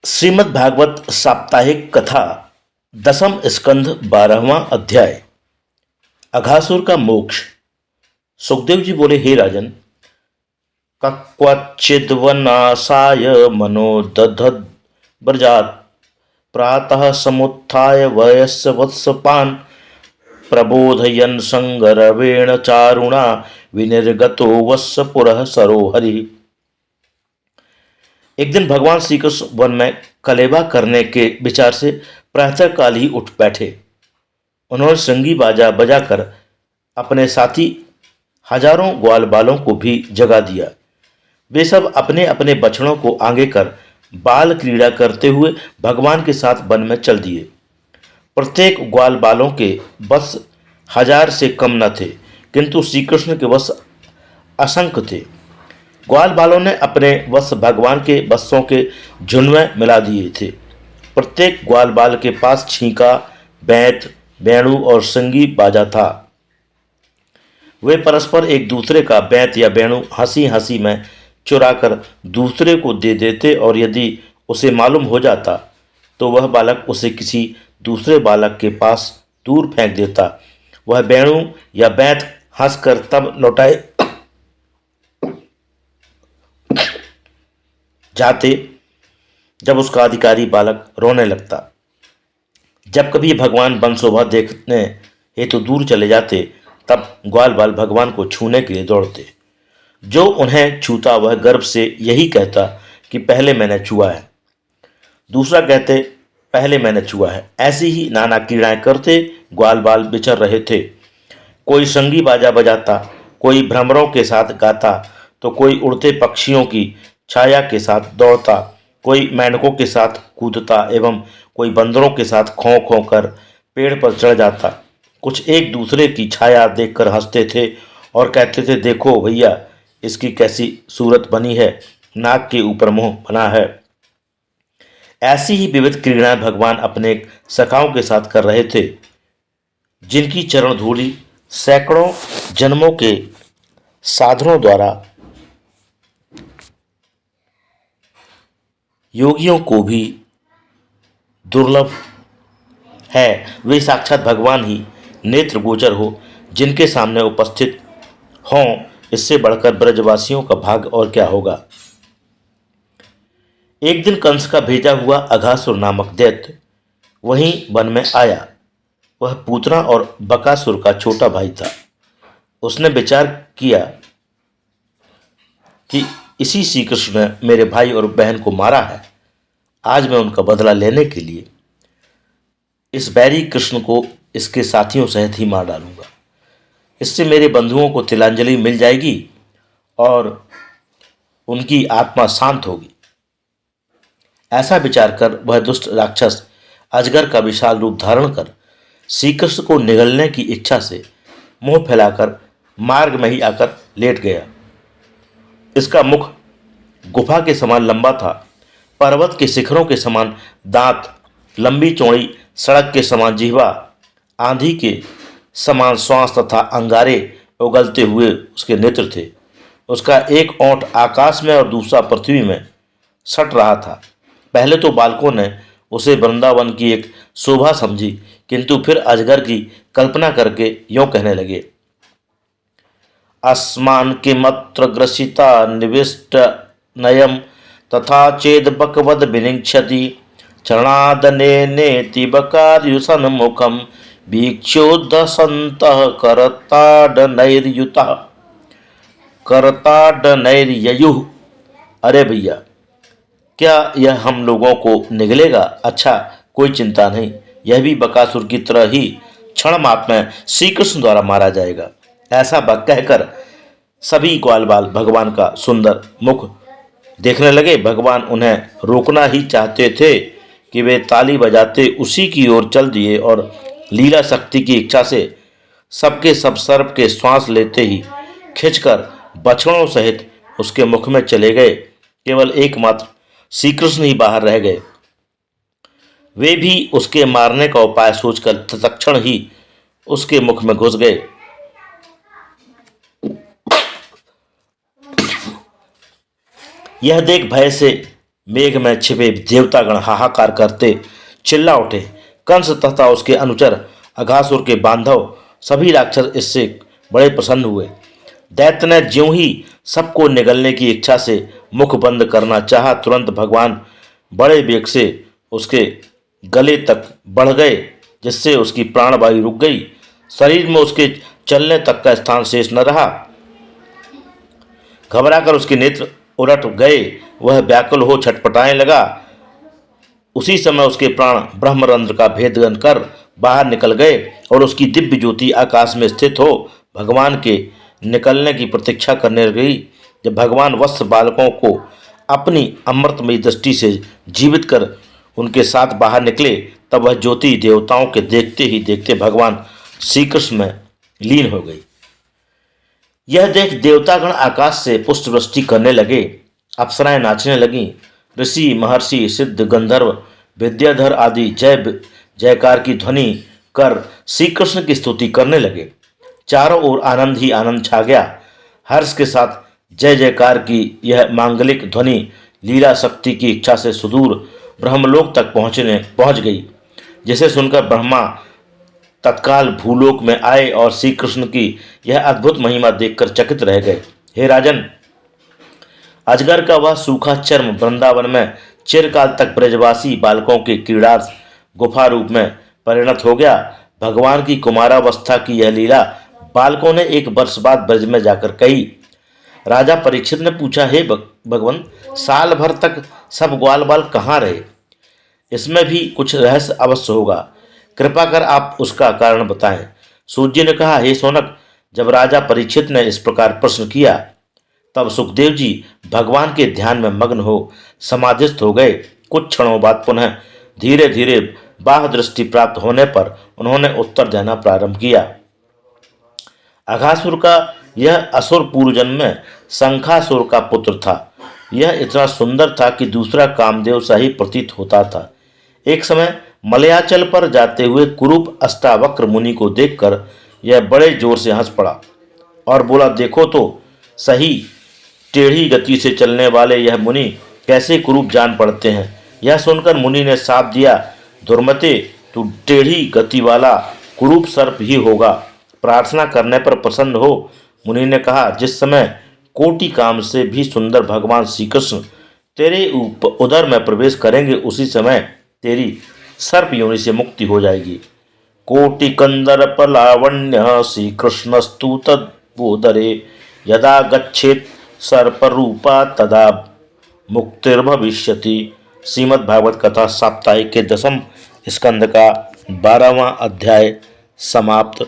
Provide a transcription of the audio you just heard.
श्रीमद् भागवत साप्ताहिक कथा दसम स्कंध 12वां अध्याय अघासुर का मोक्ष। सुखदेव जी बोले, हे राजन, कक्वचिद्वनाशाय मनो दधद् ब्रजात् प्रातः समुत्थाय वयस्य वत्सपान् प्रबोधयन् संगरवेण चारुणा विनिर्गतो वत्स पुरः सरोहरि। एक दिन भगवान श्री कृष्ण वन में कलेवा करने के विचार से प्रातःकाल ही उठ बैठे। उन्होंने श्रृंगी बाजा बजाकर अपने साथी हजारों ग्वाल बालों को भी जगा दिया। वे सब अपने अपने बछड़ों को आगे कर बाल क्रीड़ा करते हुए भगवान के साथ वन में चल दिए। प्रत्येक ग्वाल बालों के बस 1000 से कम न थे, किंतु श्री कृष्ण के बस असंख्य थे। ग्वाल बालों ने अपने वश भगवान के बस्सों के झुंड में मिला दिए थे। प्रत्येक ग्वाल बाल के पास छींका, बैंत, वेणु और श्रृंगी बाजा था। वे परस्पर एक दूसरे का बैंत या वेणु हंसी हंसी में चुराकर दूसरे को दे देते, और यदि उसे मालूम हो जाता तो वह बालक उसे किसी दूसरे बालक के पास दूर फेंक देता। वह वेणु या बैंत हंसकर तब लौटाए जाते जब उसका अधिकारी बालक रोने लगता। जब कभी भगवान वन शोभा देखने हेतु दूर चले जाते, तब ग्वाल बाल भगवान को छूने के लिए दौड़ते। जो उन्हें छूता वह गर्व से यही कहता कि पहले मैंने छुआ है। दूसरा कहते, पहले मैंने छुआ है। ऐसी ही नाना क्रीड़ाएं करते ग्वाल बाल विचर रहे थे। कोई संगी बाजा बजाता, कोई भ्रमरों के साथ गाता, तो कोई उड़ते पक्षियों की छाया के साथ दौड़ता, कोई मेंढकों के साथ कूदता एवं कोई बंदरों के साथ खों खों कर पेड़ पर चढ़ जाता। कुछ एक दूसरे की छाया देखकर हंसते थे और कहते थे, देखो भैया, इसकी कैसी सूरत बनी है, नाक के ऊपर मुंह बना है। ऐसी ही विविध क्रीड़ाएं भगवान अपने सखाओं के साथ कर रहे थे, जिनकी चरण धूलि सैकड़ों जन्मों के साधनों द्वारा योगियों को भी दुर्लभ है। वे साक्षात भगवान ही नेत्र गोचर हो, जिनके सामने उपस्थित हों। इससे बढ़कर ब्रजवासियों का भाग और क्या होगा। एक दिन कंस का भेजा हुआ अघासुर नामक दैत्य वहीं वन में आया। वह पूतना और बकासुर का छोटा भाई था। उसने विचार किया कि इसी श्री कृष्ण ने मेरे भाई और बहन को मारा है। आज मैं उनका बदला लेने के लिए इस बैरी कृष्ण को इसके साथियों सहित ही मार डालूंगा। इससे मेरे बंधुओं को तिलांजलि मिल जाएगी और उनकी आत्मा शांत होगी। ऐसा विचार कर वह दुष्ट राक्षस अजगर का विशाल रूप धारण कर श्री कृष्ण को निगलने की इच्छा से मुंह फैलाकर मार्ग में ही आकर लेट गया। इसका मुख गुफा के समान लंबा था, पर्वत के शिखरों के समान दांत, लंबी चौड़ी सड़क के समान जिह्वा, आंधी के समान श्वास तथा अंगारे उगलते हुए उसके नेत्र थे। उसका एक ओंठ आकाश में और दूसरा पृथ्वी में सट रहा था। पहले तो बालकों ने उसे वृंदावन की एक शोभा समझी, किंतु फिर अजगर की कल्पना करके यों कहने लगे, अस्मान किमत्र ग्रसिता निविष्ट नयम तथा चेद बकवद विनिक्षति चरणादने नेति बकार्युसन मुखम वीक्षोदसंतः करताडनैर्ययुः। अरे भैया, क्या यह हम लोगों को निगलेगा? अच्छा, कोई चिंता नहीं, यह भी बकासुर की तरह ही क्षण मात्र में श्री कृष्ण द्वारा मारा जाएगा। ऐसा कहकर सभी ग्वाल बाल भगवान का सुंदर मुख देखने लगे। भगवान उन्हें रोकना ही चाहते थे कि वे ताली बजाते उसी की ओर चल दिए और लीला शक्ति की इच्छा से सबके सब सर्प के श्वास लेते ही खिंचकर बछड़ों सहित उसके मुख में चले गए। केवल एकमात्र श्री कृष्ण ही बाहर रह गए। वे भी उसके मारने का उपाय सोचकर तत्क्षण ही उसके मुख में घुस गए। यह देख भय से मेघ में छिपे देवतागण हाहाकार करते चिल्ला उठे। कंस तथा उसके अनुचर, अघासुर के बांधव, सभी राक्षस इससे बड़े प्रसन्न हुए। दैत्य ने ज्यों ही सबको निगलने की इच्छा से मुख बंद करना चाहा, तुरंत भगवान बड़े वेग से उसके गले तक बढ़ गए, जिससे उसकी प्राणवायु रुक गई। शरीर में उसके चलने तक का स्थान शेष न रहा। घबराकर उसके नेत्र उलट गए, वह व्याकुल हो छटपटाने लगा। उसी समय उसके प्राण ब्रह्मरंध्र का भेदन कर बाहर निकल गए और उसकी दिव्य ज्योति आकाश में स्थित हो भगवान के निकलने की प्रतीक्षा करने लगी। जब भगवान वत्स बालकों को अपनी अमृतमयी दृष्टि से जीवित कर उनके साथ बाहर निकले, तब वह ज्योति देवताओं के देखते ही देखते भगवान श्री कृष्ण में लीन हो गई। यह देख देवतागण आकाश से पुष्पवृष्टि करने लगे, अप्सराएं नाचने लगीं, ऋषि महर्षि सिद्ध गंधर्व विद्याधर आदि जय जयकार की ध्वनि कर श्री कृष्ण की स्तुति करने लगे। चारों ओर आनंद ही आनंद छा गया। हर्ष के साथ जय जयकार की यह मांगलिक ध्वनि लीला शक्ति की इच्छा से सुदूर ब्रह्मलोक तक पहुंच गई, जिसे सुनकर ब्रह्मा तत्काल भूलोक में आए और श्री कृष्ण की यह अद्भुत महिमा देखकर चकित रह गए। हे राजन, अजगर का वह सूखा चर्म वृंदावन में चिरकाल तक ब्रजवासी बालकों के क्रीड़ार्थ गुफा रूप में परिणत हो गया। भगवान की कुमारावस्था की यह लीला बालकों ने 1 वर्ष बाद ब्रज में जाकर कही। राजा परीक्षित ने पूछा, हे भगवान, साल भर तक सब ग्वाल बाल कहाँ रहे? इसमें भी कुछ रहस्य अवश्य होगा, कृपा कर आप उसका कारण बताएं। सूत जी ने कहा, हे सोनक, जब राजा परीक्षित ने इस प्रकार प्रश्न किया, तब सुखदेव जी भगवान के ध्यान में मग्न हो समाधिस्थ हो गए। कुछ क्षणों बाद पुनः धीरे धीरे बाह्य दृष्टि प्राप्त होने पर उन्होंने उत्तर देना प्रारंभ किया। अघासुर का यह असुर पूर्व जन्म में शंखासुर का पुत्र था। यह इतना सुंदर था कि दूसरा कामदेव सा ही प्रतीत होता था। एक समय मलयाचल पर जाते हुए कुरूप अष्टावक्र मुनि को देखकर यह बड़े जोर से हंस पड़ा और बोला, देखो तो सही, टेढ़ी गति से चलने वाले यह मुनि कैसे कुरूप जान पड़ते हैं। यह सुनकर मुनि ने शाप दिया, दुर्मते, तू टेढ़ी गति वाला कुरूप सर्प ही होगा। प्रार्थना करने पर प्रसन्न हो। मुनि ने कहा, जिस समय कोटि काम से भी सुंदर भगवान श्री कृष्ण तेरे उदर में प्रवेश करेंगे, उसी समय तेरी सर्प योनि से मुक्ति हो जाएगी। कोटि कंदर्प लावण्य श्री कृष्णस्तु तद्वोदरे, यदा गच्छेत सर्प रूपा तदा मुक्तिर्भविष्यति। श्रीमद् भागवत कथा साप्ताहिक के 10वें स्कंद का 12वां अध्याय समाप्त।